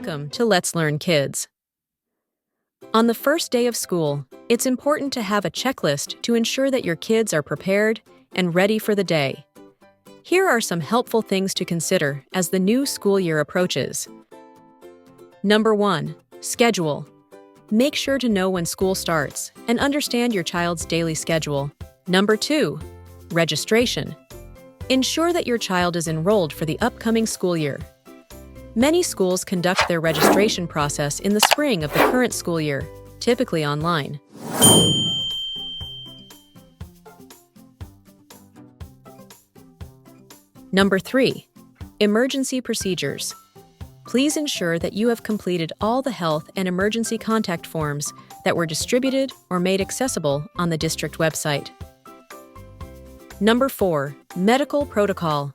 Welcome to Let's Learn Kids. On the first day of school, it's important to have a checklist to ensure that your kids are prepared and ready for the day. Here are some helpful things to consider as the new school year approaches. Number 1. Schedule. Make sure to know when school starts and understand your child's daily schedule. Number 2. Registration. Ensure that your child is enrolled for the upcoming school year. Many schools conduct their registration process in the spring of the current school year, typically online. Number 3. Emergency procedures. Please ensure that you have completed all the health and emergency contact forms that were distributed or made accessible on the district website. Number 4. Medical protocol.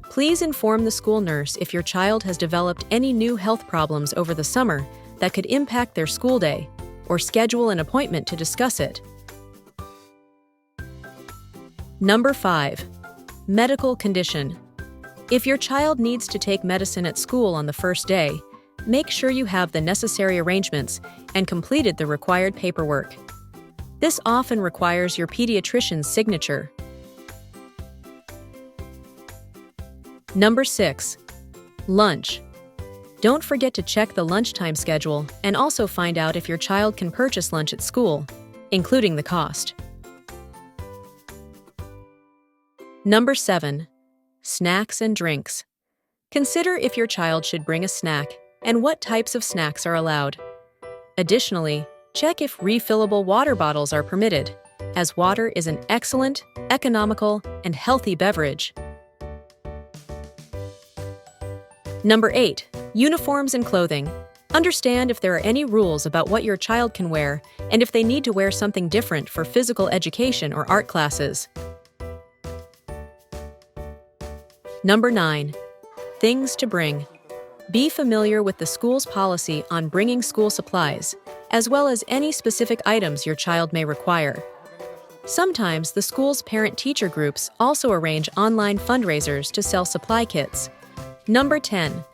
Please inform the school nurse if your child has developed any new health problems over the summer that could impact their school day, or schedule an appointment to discuss it. Number 5. Medical condition. If your child needs to take medicine at school on the first day, make sure you have the necessary arrangements and completed the required paperwork. This often requires your pediatrician's signature. Number 6. Lunch. Don't forget to check the lunchtime schedule and also find out if your child can purchase lunch at school, including the cost. Number 7. Snacks and drinks. Consider if your child should bring a snack and what types of snacks are allowed. Additionally, check if refillable water bottles are permitted, as water is an excellent, economical, and healthy beverage. Number 8. Uniforms and clothing. Understand if there are any rules about what your child can wear and if they need to wear something different for physical education or art classes. Number 9. Things to bring. Be familiar with the school's policy on bringing school supplies, as well as any specific items your child may require. Sometimes the school's parent-teacher groups also arrange online fundraisers to sell supply kits. Number 10.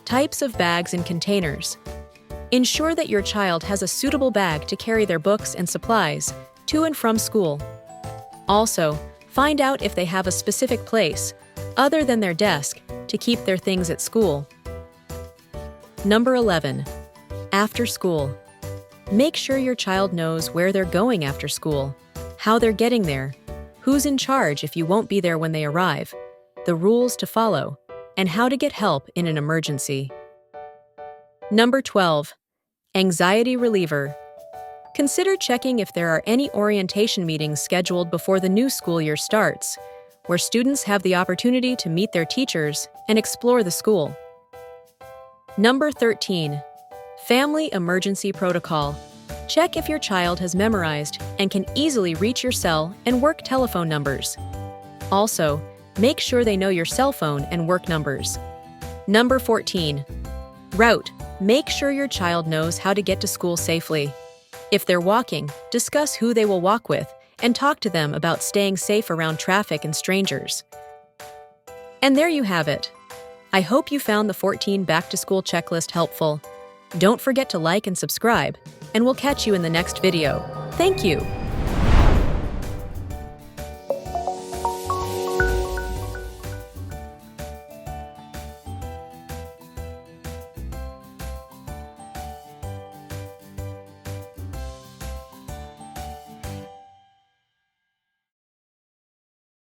Types of bags and containers. Ensure that your child has a suitable bag to carry their books and supplies to and from school. Also, find out if they have a specific place, other than their desk, to keep their things at school. Number 11. After school. Make sure your child knows where they're going after school, how they're getting there, who's in charge if you won't be there when they arrive, the rules to follow, and how to get help in an emergency. Number 12. Anxiety reliever. Consider checking if there are any orientation meetings scheduled before the new school year starts, where students have the opportunity to meet their teachers and explore the school. Number 13. Family emergency protocol. Check if your child has memorized and can easily reach your cell and work telephone numbers. Also, make sure they know your cell phone and work numbers. Number 14. Route. Make sure your child knows how to get to school safely. If they're walking, discuss who they will walk with and talk to them about staying safe around traffic and strangers. And there you have it. I hope you found the 14 back-to-school checklist helpful. Don't forget to like and subscribe, and we'll catch you in the next video. Thank you!